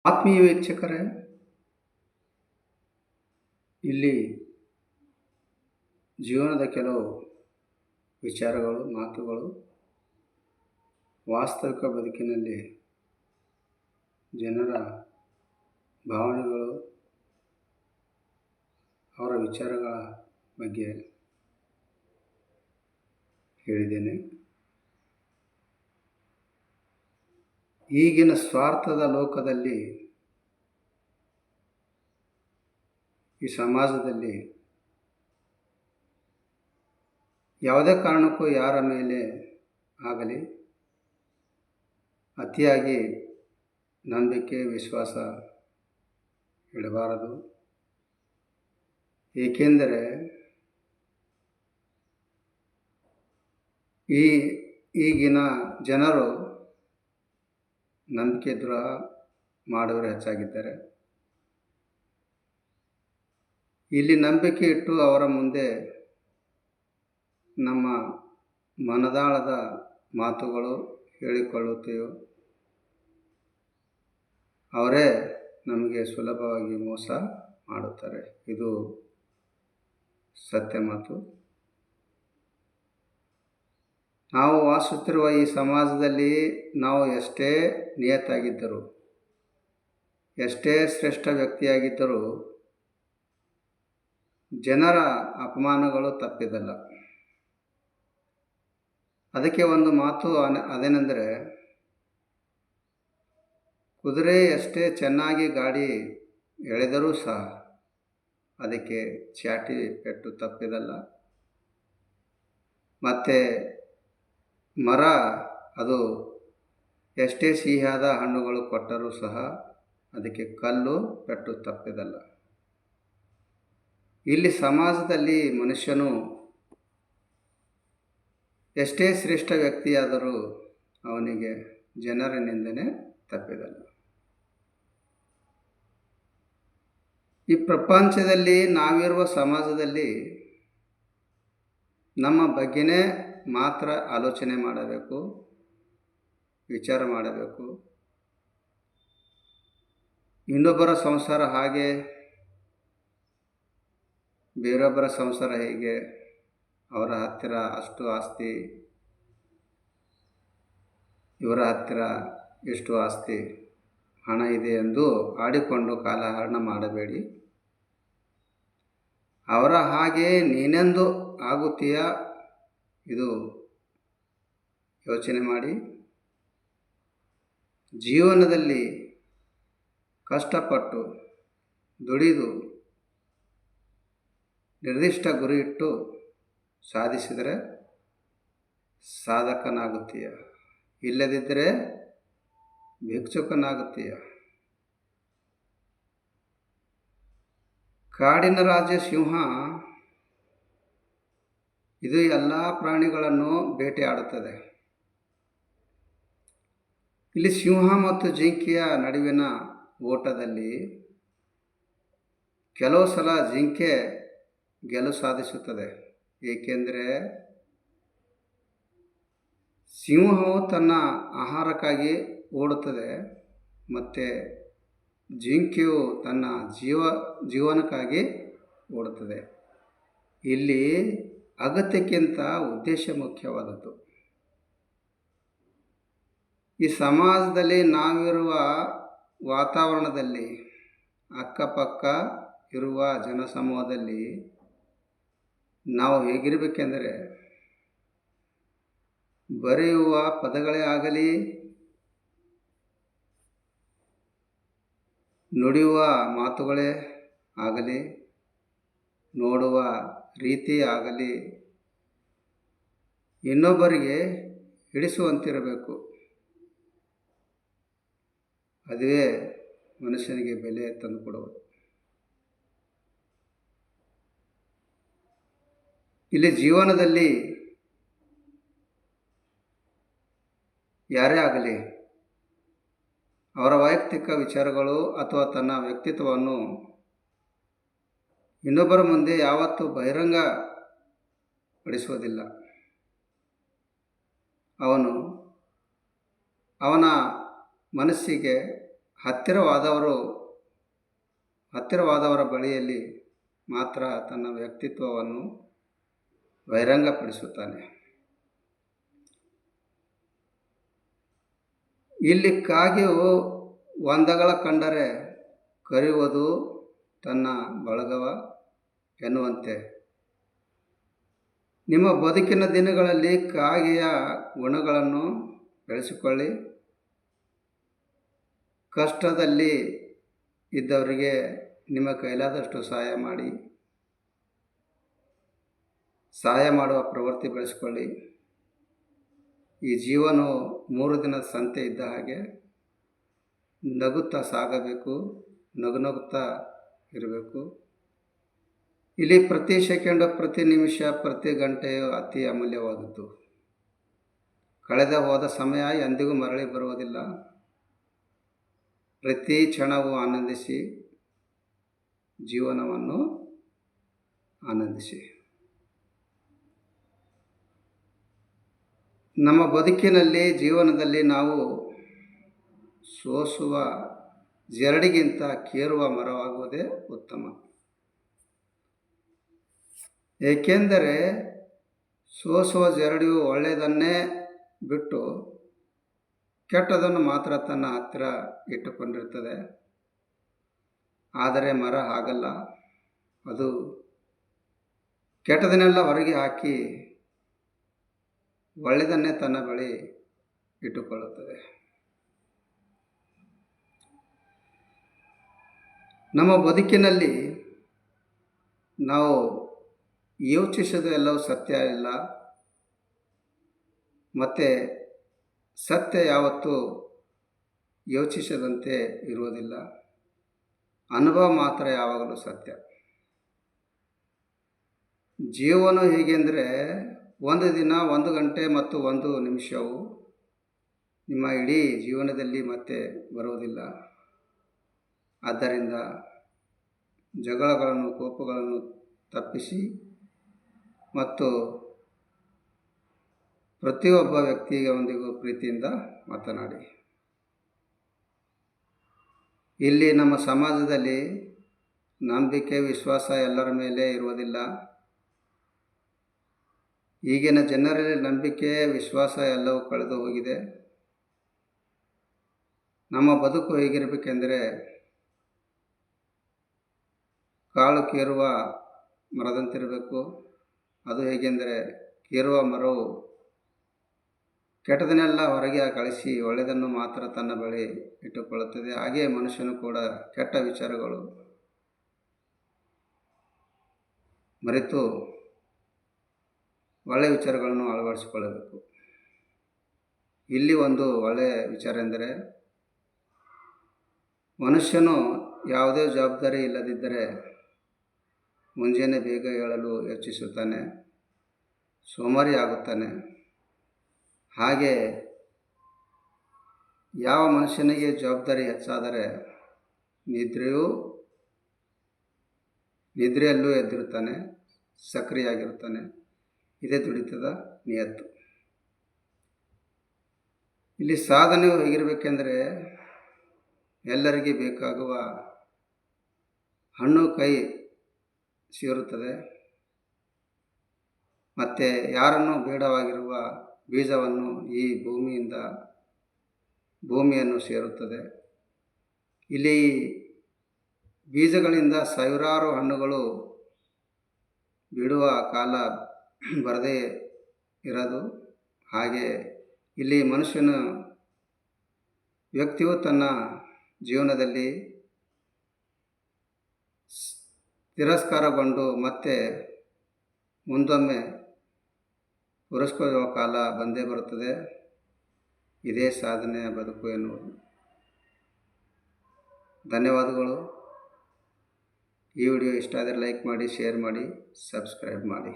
ಆತ್ಮೀಯ ವೀಕ್ಷಕರೇ, ಇಲ್ಲಿ ಜೀವನದ ಕೆಲವು ವಿಚಾರಗಳು, ಮಾತುಗಳು ವಾಸ್ತವಿಕ ಬದುಕಿನಲ್ಲಿ ಜನರ ಭಾವನೆಗಳು, ಅವರ ವಿಚಾರಗಳ ಬಗ್ಗೆ ಹೇಳಿದ್ದೇನೆ. ಈಗಿನ ಸ್ವಾರ್ಥದ ಲೋಕದಲ್ಲಿ, ಈ ಸಮಾಜದಲ್ಲಿ ಯಾವುದೇ ಕಾರಣಕ್ಕೂ ಯಾರ ಮೇಲೆ ಆಗಲಿ ಅತಿಯಾಗಿ ನಂಬಿಕೆ, ವಿಶ್ವಾಸ ಇಡಬಾರದು. ಏಕೆಂದರೆ ಈಗಿನ ಜನರು ನಂಬಿಕೆ ದ್ರೋಹ ಮಾಡುವವರು ಹೆಚ್ಚಾಗಿದ್ದಾರೆ. ಇಲ್ಲಿ ನಂಬಿಕೆ ಇಟ್ಟು ಅವರ ಮುಂದೆ ನಮ್ಮ ಮನದಾಳದ ಮಾತುಗಳು ಹೇಳಿಕೊಳ್ಳುತ್ತೇವೆ, ಅವರೇ ನಮಗೆ ಸುಲಭವಾಗಿ ಮೋಸ ಮಾಡುತ್ತಾರೆ. ಇದು ಸತ್ಯ ಮಾತು. ನಾವು ವಾಸಿಸುತ್ತಿರುವ ಈ ಸಮಾಜದಲ್ಲಿ ನಾವು ಎಷ್ಟೇ ನಿಯತ್ತಾಗಿದ್ದರೂ, ಎಷ್ಟೇ ಶ್ರೇಷ್ಠ ವ್ಯಕ್ತಿಯಾಗಿದ್ದರೂ ಜನರ ಅಪಮಾನಗಳು ತಪ್ಪಿದಲ್ಲ. ಅದಕ್ಕೆ ಒಂದು ಮಾತು ಅದೇನೆಂದರೆ, ಕುದುರೆ ಎಷ್ಟೇ ಚೆನ್ನಾಗಿ ಗಾಡಿ ಎಳೆದರೂ ಸಹ ಅದಕ್ಕೆ ಚಾಟಿ ಪೆಟ್ಟು ತಪ್ಪಿದಲ್ಲ. ಮತ್ತು ಮರ ಅದು ಎಷ್ಟೇ ಸಿಹಿಯಾದ ಹಣ್ಣುಗಳು ಕೊಟ್ಟರೂ ಸಹ ಅದಕ್ಕೆ ಕಲ್ಲು ಪೆಟ್ಟು ತಪ್ಪಿದಲ್ಲ. ಇಲ್ಲಿ ಸಮಾಜದಲ್ಲಿ ಮನುಷ್ಯನು ಎಷ್ಟೇ ಶ್ರೇಷ್ಠ ವ್ಯಕ್ತಿಯಾದರೂ ಅವನಿಗೆ ಜನರ ನಿಂದನೆ ತಪ್ಪಿದಲ್ಲ. ಈ ಪ್ರಪಂಚದಲ್ಲಿ ನಾವಿರುವ ಸಮಾಜದಲ್ಲಿ ನಮ್ಮ ಬಗ್ಗೆನೇ ಮಾತ್ರ ಆಲೋಚನೆ ಮಾಡಬೇಕು, ವಿಚಾರ ಮಾಡಬೇಕು. ಇನ್ನೊಬ್ಬರ ಸಂಸಾರ ಹಾಗೆ, ಬೇರೊಬ್ಬರ ಸಂಸಾರ ಹೇಗೆ, ಅವರ ಹತ್ತಿರ ಅಷ್ಟು ಆಸ್ತಿ, ಇವರ ಹತ್ತಿರ ಎಷ್ಟು ಆಸ್ತಿ, ಹಣ ಇದೆ ಎಂದು ಆಡಿಕೊಂಡು ಕಾಲಹರಣ ಮಾಡಬೇಡಿ. ಅವರ ಹಾಗೆ ನೀನೆಂದು ಆಗುತ್ತೀಯಾ, ಇದು ಯೋಚನೆ ಮಾಡಿ. ಜೀವನದಲ್ಲಿ ಕಷ್ಟಪಟ್ಟು ದುಡಿದು ನಿರ್ದಿಷ್ಟ ಗುರಿ ಇಟ್ಟು ಸಾಧಿಸಿದರೆ ಸಾಧಕನಾಗುತ್ತೀಯ, ಇಲ್ಲದಿದ್ದರೆ ಭಿಕ್ಷುಕನಾಗುತ್ತೀಯ. ಕಾಡಿನ ರಾಜ ಸಿಂಹ ಇದು ಎಲ್ಲ ಪ್ರಾಣಿಗಳನ್ನು ಬೇಟೆಯಾಡುತ್ತದೆ. ಇಲ್ಲಿ ಸಿಂಹ ಮತ್ತು ಜಿಂಕೆಯ ನಡುವಿನ ಓಟದಲ್ಲಿ ಕೆಲವು ಸಲ ಜಿಂಕೆ ಗೆಲುವು ಸಾಧಿಸುತ್ತದೆ. ಏಕೆಂದರೆ ಸಿಂಹವು ತನ್ನ ಆಹಾರಕ್ಕಾಗಿ ಓಡುತ್ತದೆ ಮತ್ತು ಜಿಂಕೆಯು ತನ್ನ ಜೀವನಕ್ಕಾಗಿ ಓಡುತ್ತದೆ. ಇಲ್ಲಿ ಅಗತ್ಯಕ್ಕಿಂತ ಉದ್ದೇಶ ಮುಖ್ಯವಾದದ್ದು. ಈ ಸಮಾಜದಲ್ಲಿ ನಾವಿರುವ ವಾತಾವರಣದಲ್ಲಿ, ಅಕ್ಕಪಕ್ಕ ಇರುವ ಜನಸಮೂಹದಲ್ಲಿ ನಾವು ಹೇಗಿರಬೇಕೆಂದರೆ, ಬರೆಯುವ ಪದಗಳೇ ಆಗಲಿ, ನುಡಿಯುವ ಮಾತುಗಳೇ ಆಗಲಿ, ನೋಡುವ ರೀತಿ ಆಗಲಿ ಇನ್ನೊಬ್ಬರಿಗೆ ಹಿಡಿಸುವಂತಿರಬೇಕು. ಅದುವೇ ಮನುಷ್ಯನಿಗೆ ಬೆಲೆ ತಂದುಕೊಡುವುದು. ಇಲ್ಲಿ ಜೀವನದಲ್ಲಿ ಯಾರೇ ಆಗಲಿ ಅವರ ವೈಯಕ್ತಿಕ ವಿಚಾರಗಳು ಅಥವಾ ತನ್ನ ವ್ಯಕ್ತಿತ್ವವನ್ನು ಇನ್ನೊಬ್ಬರ ಮುಂದೆ ಯಾವತ್ತೂ ಬಹಿರಂಗಪಡಿಸುವುದಿಲ್ಲ. ಅವನ ಮನಸ್ಸಿಗೆ ಹತ್ತಿರವಾದವರ ಬಳಿಯಲ್ಲಿ ಮಾತ್ರ ತನ್ನ ವ್ಯಕ್ತಿತ್ವವನ್ನು ಬಹಿರಂಗಪಡಿಸುತ್ತಾನೆ. ಇಲ್ಲಿ ಕಾಗೆಯು ಒಂದಗಳ ಕಂಡರೆ ಕರೆಯುವುದು ತನ್ನ ಬಳಗವ ಎನ್ನುವಂತೆ ನಿಮ್ಮ ಬದುಕಿನ ದಿನಗಳಲ್ಲಿ ಕಾಗೆಯ ಗುಣಗಳನ್ನು ಬೆಳೆಸಿಕೊಳ್ಳಿ. ಕಷ್ಟದಲ್ಲಿ ಇದ್ದವರಿಗೆ ನಿಮ್ಮ ಕೈಲಾದಷ್ಟು ಸಹಾಯ ಮಾಡುವ ಪ್ರವೃತ್ತಿ ಬೆಳೆಸಿಕೊಳ್ಳಿ. ಈ ಜೀವನವು 3 ದಿನದ ಸಂತೆ ಇದ್ದ ಹಾಗೆ ನಗುತ್ತಾ ಸಾಗಬೇಕು, ನಗುತ್ತಾ ಇರಬೇಕು. ಇಲ್ಲಿ ಪ್ರತಿ ಸೆಕೆಂಡು, ಪ್ರತಿ ನಿಮಿಷ, ಪ್ರತಿ ಗಂಟೆಯು ಅತಿ ಅಮೂಲ್ಯವಾದದ್ದು. ಕಳೆದ ಹೋದ ಸಮಯ ಎಂದಿಗೂ ಮರಳಿ ಬರುವುದಿಲ್ಲ. ಪ್ರತಿ ಕ್ಷಣವೂ ಆನಂದಿಸಿ, ಜೀವನವನ್ನು ಆನಂದಿಸಿ. ನಮ್ಮ ಬದುಕಿನಲ್ಲಿ, ಜೀವನದಲ್ಲಿ ನಾವು ಸೋಸುವ ಜರಡಿಗಿಂತ ಕೇರುವ ಮರವಾಗುವುದೇ ಉತ್ತಮ. ಏಕೆಂದರೆ ಸೋಸುವ ಜರಡಿಯು ಒಳ್ಳೆಯದನ್ನೇ ಬಿಟ್ಟು ಕೆಟ್ಟದನ್ನು ಮಾತ್ರ ತನ್ನ ಹತ್ತಿರ ಇಟ್ಟುಕೊಂಡಿರುತ್ತದೆ. ಆದರೆ ಮರ ಹಾಗಲ್ಲ. ಅದು ಕೆಟ್ಟದನ್ನೆಲ್ಲ ಹೊರಗೆ ಹಾಕಿ ಒಳ್ಳೆಯದನ್ನೇ ತನ್ನ ಬಳಿ ಇಟ್ಟುಕೊಳ್ಳುತ್ತದೆ. ನಮ್ಮ ಬದುಕಿನಲ್ಲಿ ನಾವು ಯೋಚಿಸೋದು ಎಲ್ಲವೂ ಸತ್ಯ ಇಲ್ಲ. ಮತ್ತು ಸತ್ಯ ಯಾವತ್ತೂ ಯೋಚಿಸದಂತೆ ಇರುವುದಿಲ್ಲ. ಅನುಭವ ಮಾತ್ರ ಯಾವಾಗಲೂ ಸತ್ಯ. ಜೀವನ ಹೇಗೆಂದರೆ, ಒಂದು ದಿನ, 1 ಗಂಟೆ ಮತ್ತು 1 ನಿಮಿಷವು ನಿಮ್ಮ ಇಡೀ ಜೀವನದಲ್ಲಿ ಮತ್ತೆ ಬರುವುದಿಲ್ಲ. ಆದ್ದರಿಂದ ಜಗಳಗಳನ್ನು, ಕೋಪಗಳನ್ನು ತಪ್ಪಿಸಿ ಮತ್ತು ಪ್ರತಿಯೊಬ್ಬ ವ್ಯಕ್ತಿಯೊಂದಿಗೂ ಪ್ರೀತಿಯಿಂದ ಮಾತನಾಡಿ. ಇಲ್ಲಿ ನಮ್ಮ ಸಮಾಜದಲ್ಲಿ ನಂಬಿಕೆ, ವಿಶ್ವಾಸ ಎಲ್ಲರ ಮೇಲೆ ಇರುವುದಿಲ್ಲ. ಈಗಿನ ಜನರಲ್ಲಿ ನಂಬಿಕೆ, ವಿಶ್ವಾಸ ಎಲ್ಲವೂ ಕಳೆದು ಹೋಗಿದೆ. ನಮ್ಮ ಬದುಕು ಹೇಗಿರಬೇಕೆಂದರೆ, ಕಾಳು ಕೇರುವ ಮರದಂತಿರಬೇಕು. ಅದು ಹೇಗೆಂದರೆ, ಕೇರುವ ಮರವು ಕೆಟ್ಟದನ್ನೆಲ್ಲ ಹೊರಗೆ ಕಳಿಸಿ ಒಳ್ಳೆಯದನ್ನು ಮಾತ್ರ ತನ್ನ ಬಳಿ ಇಟ್ಟುಕೊಳ್ಳುತ್ತದೆ. ಹಾಗೆಯೇ ಮನುಷ್ಯನು ಕೂಡ ಕೆಟ್ಟ ವಿಚಾರಗಳು ಮರೆತು ಒಳ್ಳೆಯ ವಿಚಾರಗಳನ್ನು ಅಳವಡಿಸಿಕೊಳ್ಳಬೇಕು. ಇಲ್ಲಿ ಒಂದು ಒಳ್ಳೆಯ ವಿಚಾರ ಎಂದರೆ, ಮನುಷ್ಯನು ಯಾವುದೇ ಜವಾಬ್ದಾರಿ ಇಲ್ಲದಿದ್ದರೆ ಮುಂಜಾನೆ ಬೇಗ ಏಳಲು ಯೋಚಿಸುತ್ತಾನೆ, ಸೋಮಾರಿ ಆಗುತ್ತಾನೆ. ಹಾಗೆ ಯಾವ ಮನುಷ್ಯನಿಗೆ ಜವಾಬ್ದಾರಿ ಹೆಚ್ಚಾದರೆ ನಿದ್ರೆಯಲ್ಲೂ ಎದ್ದಿರುತ್ತಾನೆ, ಸಕ್ರಿಯಾಗಿರುತ್ತಾನೆ. ಇದೇ ದುಡಿತದ ನಿಯತ್ತು. ಇಲ್ಲಿ ಸಾಧನೆಯು ಹೇಗಿರಬೇಕೆಂದರೆ, ಎಲ್ಲರಿಗೆ ಬೇಕಾಗುವ ಹಣ್ಣು ಕೈ ಸೇರುತ್ತದೆ ಮತ್ತು ಯಾರನ್ನೂ ಬೇಡವಾಗಿರುವ ಬೀಜವನ್ನು ಈ ಭೂಮಿಯನ್ನು ಸೇರುತ್ತದೆ. ಇಲ್ಲಿ ಬೀಜಗಳಿಂದ ಸಾವಿರಾರು ಹಣ್ಣುಗಳು ಬಿಡುವ ಕಾಲ ಬರದೇ ಇರೋದು. ಹಾಗೆ ಇಲ್ಲಿ ವ್ಯಕ್ತಿಯು ತನ್ನ ಜೀವನದಲ್ಲಿ ತಿರಸ್ಕಾರಗೊಂಡು ಮತ್ತೆ ಮುಂದೊಮ್ಮೆ ಪುರಸ್ಕರಿಸುವ ಕಾಲ ಬಂದೇ ಬರುತ್ತದೆ. ಇದೇ ಸಾಧನೆಯ ಬದುಕು ಎನ್ನುವುದು. ಧನ್ಯವಾದಗಳು. ಈ ವಿಡಿಯೋ ಇಷ್ಟ ಆದರೆ ಲೈಕ್ ಮಾಡಿ, ಶೇರ್ ಮಾಡಿ, ಸಬ್ಸ್ಕ್ರೈಬ್ ಮಾಡಿ.